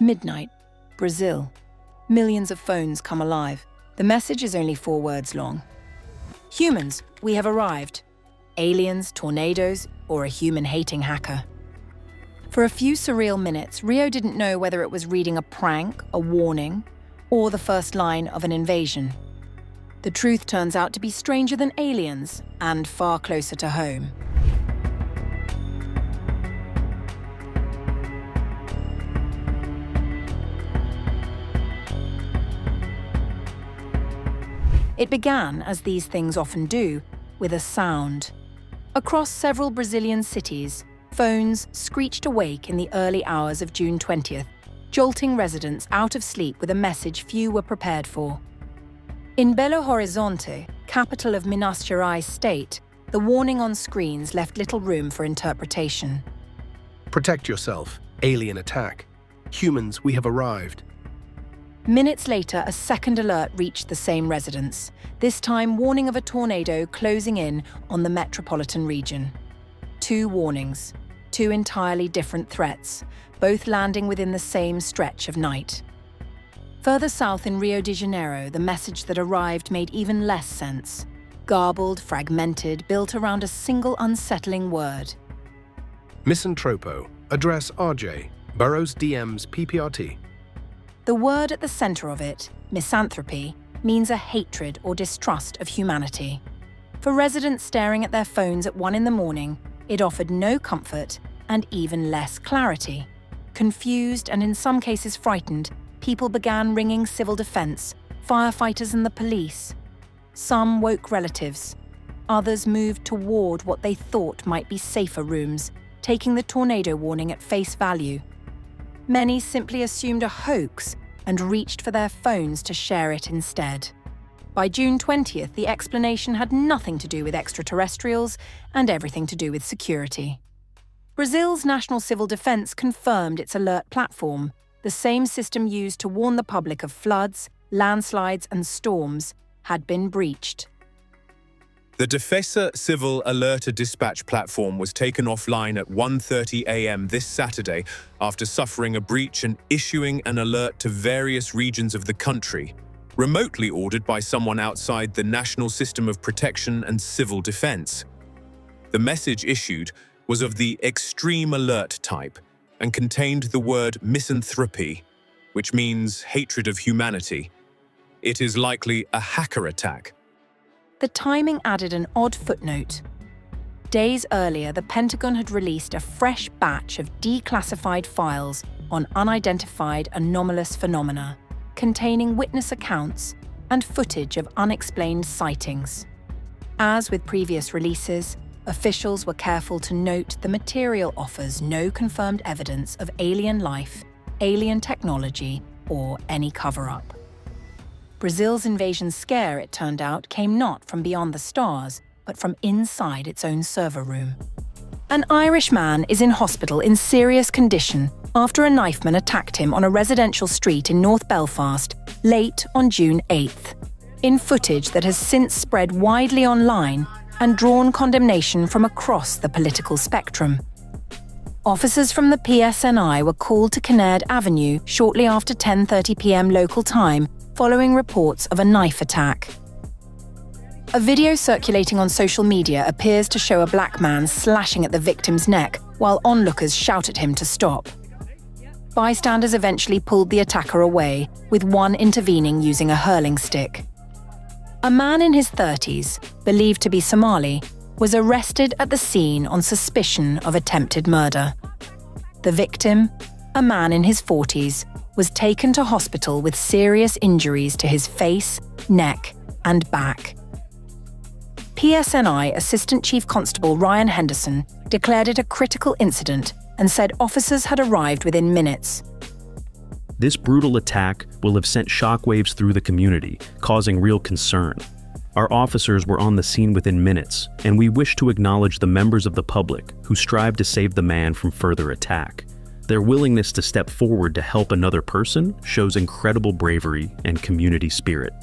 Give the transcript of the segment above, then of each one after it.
midnight, Brazil. Millions of phones come alive. The message is only 4 words long. Humans, we have arrived. Aliens, tornadoes, or a human-hating hacker. For a few surreal minutes, Rio didn't know whether it was reading a prank, a warning, or the first line of an invasion. The truth turns out to be stranger than aliens and far closer to home. It began, as these things often do, with a sound. Across several Brazilian cities, phones screeched awake in the early hours of June 20th, jolting residents out of sleep with a message few were prepared for. In Belo Horizonte, capital of Minas Gerais state, the warning on screens left little room for interpretation. Protect yourself. Alien attack. Humans, we have arrived. Minutes later, a second alert reached the same residents, this time warning of a tornado closing in on the metropolitan region. 2 warnings, 2 entirely different threats, both landing within the same stretch of night. Further south in Rio de Janeiro, the message that arrived made even less sense. Garbled, fragmented, built around a single unsettling word. Misanthropo. Address RJ. Burroughs DMs PPRT. The word at the center of it, misanthropy, means a hatred or distrust of humanity. For residents staring at their phones at 1 in the morning, it offered no comfort and even less clarity. Confused and in some cases frightened, people began ringing civil defense, firefighters and the police. Some woke relatives. Others moved toward what they thought might be safer rooms, taking the tornado warning at face value. Many simply assumed a hoax and reached for their phones to share it instead. By June 20th, the explanation had nothing to do with extraterrestrials and everything to do with security. Brazil's National Civil Defense confirmed its alert platform, the same system used to warn the public of floods, landslides and storms, had been breached. The Defesa Civil Alerta dispatch platform was taken offline at 1:30 a.m. this Saturday after suffering a breach and issuing an alert to various regions of the country, remotely ordered by someone outside the National System of Protection and Civil Defense. The message issued was of the extreme alert type and contained the word misanthropy, which means hatred of humanity. It is likely a hacker attack. The timing added an odd footnote. Days earlier, the Pentagon had released a fresh batch of declassified files on unidentified anomalous phenomena, containing witness accounts and footage of unexplained sightings. As with previous releases, officials were careful to note the material offers no confirmed evidence of alien life, alien technology, or any cover-up. Brazil's invasion scare, it turned out, came not from beyond the stars, but from inside its own server room. An Irish man is in hospital in serious condition after a knifeman attacked him on a residential street in North Belfast late on June 8th. In footage that has since spread widely online and drawn condemnation from across the political spectrum. Officers from the PSNI were called to Kinnaird Avenue shortly after 10:30 p.m. local time following reports of a knife attack. A video circulating on social media appears to show a black man slashing at the victim's neck while onlookers shout at him to stop. Bystanders eventually pulled the attacker away, with one intervening using a hurling stick. A man in his 30s, believed to be Somali, was arrested at the scene on suspicion of attempted murder. The victim, a man in his 40s, was taken to hospital with serious injuries to his face, neck, and back. PSNI Assistant Chief Constable Ryan Henderson declared it a critical incident and said officers had arrived within minutes. This brutal attack will have sent shockwaves through the community, causing real concern. Our officers were on the scene within minutes, and we wish to acknowledge the members of the public who strive to save the man from further attack. Their willingness to step forward to help another person shows incredible bravery and community spirit.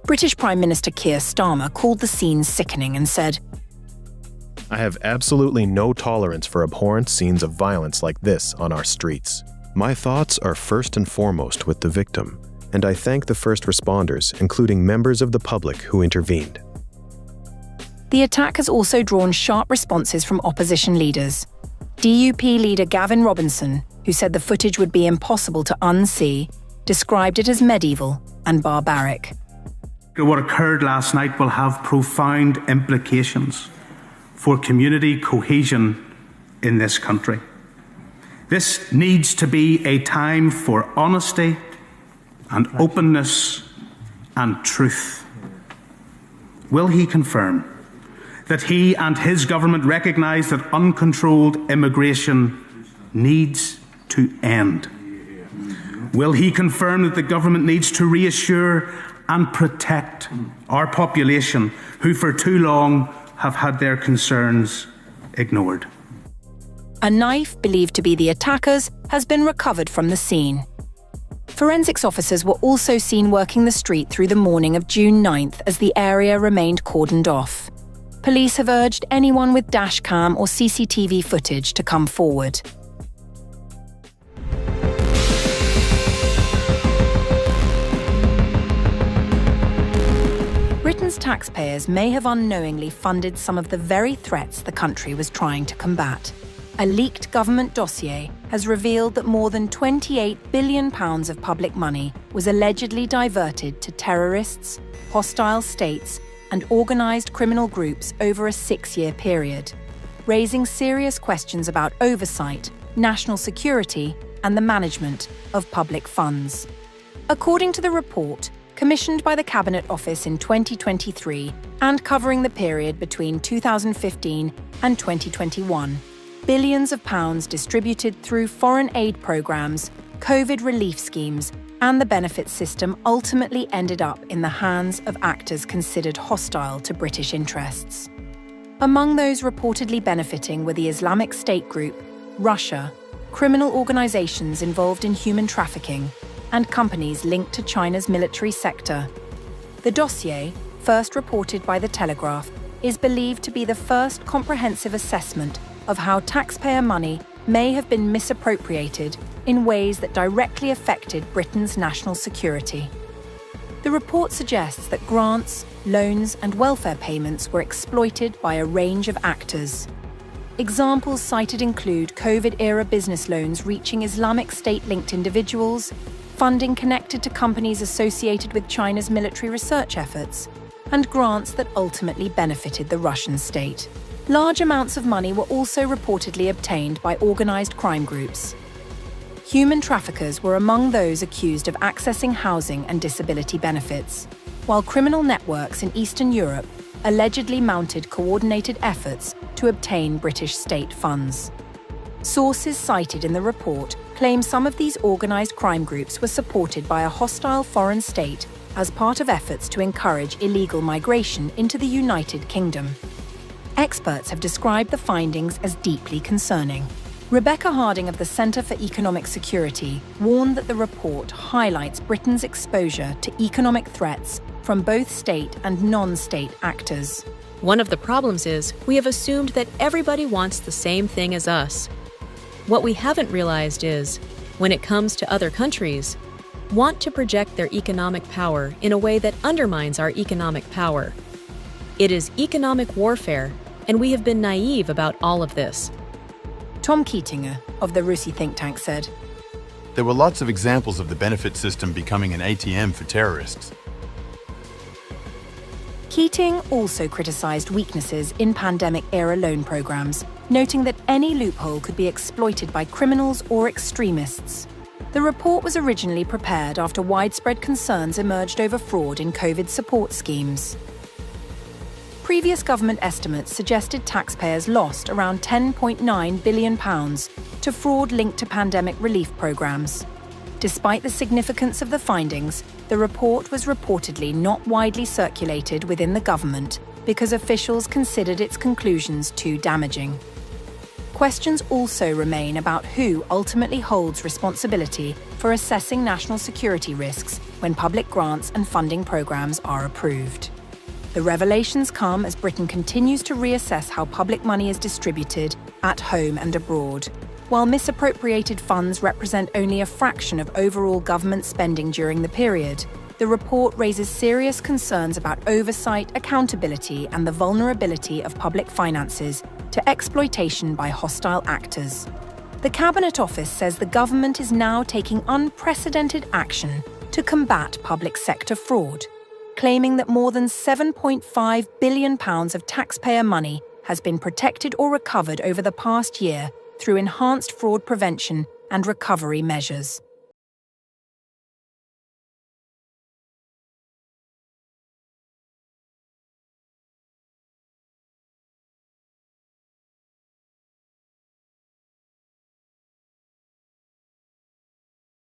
British Prime Minister Keir Starmer called the scene sickening and said, "I have absolutely no tolerance for abhorrent scenes of violence like this on our streets. My thoughts are first and foremost with the victim, and I thank the first responders, including members of the public who intervened. The attack has also drawn sharp responses from opposition leaders. DUP leader Gavin Robinson, who said the footage would be impossible to unsee, described it as medieval and barbaric. What occurred last night will have profound implications for community cohesion in this country. This needs to be a time for honesty and openness and truth. Will he confirm that he and his government recognise that uncontrolled immigration needs to end? Will he confirm that the government needs to reassure and protect our population who for too long have had their concerns ignored? A knife believed to be the attacker's has been recovered from the scene. Forensics officers were also seen working the street through the morning of June 9th as the area remained cordoned off. Police have urged anyone with dashcam or CCTV footage to come forward. Britain's taxpayers may have unknowingly funded some of the very threats the country was trying to combat. A leaked government dossier has revealed that more than £28 billion of public money was allegedly diverted to terrorists, hostile states, and organised criminal groups over a 6-year period, raising serious questions about oversight, national security, and the management of public funds. According to the report, commissioned by the Cabinet Office in 2023 and covering the period between 2015 and 2021, billions of pounds distributed through foreign aid programmes, COVID relief schemes, and the benefits system ultimately ended up in the hands of actors considered hostile to British interests. Among those reportedly benefiting were the Islamic State group, Russia, criminal organisations involved in human trafficking, and companies linked to China's military sector. The dossier, first reported by The Telegraph, is believed to be the first comprehensive assessment of how taxpayer money may have been misappropriated in ways that directly affected Britain's national security. The report suggests that grants, loans, and welfare payments were exploited by a range of actors. Examples cited include COVID-era business loans reaching Islamic State-linked individuals, funding connected to companies associated with China's military research efforts, and grants that ultimately benefited the Russian state. Large amounts of money were also reportedly obtained by organised crime groups. Human traffickers were among those accused of accessing housing and disability benefits, while criminal networks in Eastern Europe allegedly mounted coordinated efforts to obtain British state funds. Sources cited in the report claim some of these organised crime groups were supported by a hostile foreign state as part of efforts to encourage illegal migration into the United Kingdom. Experts have described the findings as deeply concerning. Rebecca Harding of the Centre for Economic Security warned that the report highlights Britain's exposure to economic threats from both state and non-state actors. One of the problems is we have assumed that everybody wants the same thing as us. What we haven't realized is, when it comes to other countries, want to project their economic power in a way that undermines our economic power. It is economic warfare, and we have been naive about all of this. Tom Keatinger of the RUSI think tank said, There were lots of examples of the benefit system becoming an ATM for terrorists. Keating also criticised weaknesses in pandemic-era loan programmes, noting that any loophole could be exploited by criminals or extremists. The report was originally prepared after widespread concerns emerged over fraud in COVID support schemes. Previous government estimates suggested taxpayers lost around £10.9 billion to fraud linked to pandemic relief programmes. Despite the significance of the findings, the report was reportedly not widely circulated within the government because officials considered its conclusions too damaging. Questions also remain about who ultimately holds responsibility for assessing national security risks when public grants and funding programmes are approved. The revelations come as Britain continues to reassess how public money is distributed at home and abroad. While misappropriated funds represent only a fraction of overall government spending during the period, the report raises serious concerns about oversight, accountability, and the vulnerability of public finances to exploitation by hostile actors. The Cabinet Office says the government is now taking unprecedented action to combat public sector fraud, claiming that more than £7.5 billion of taxpayer money has been protected or recovered over the past year through enhanced fraud prevention and recovery measures.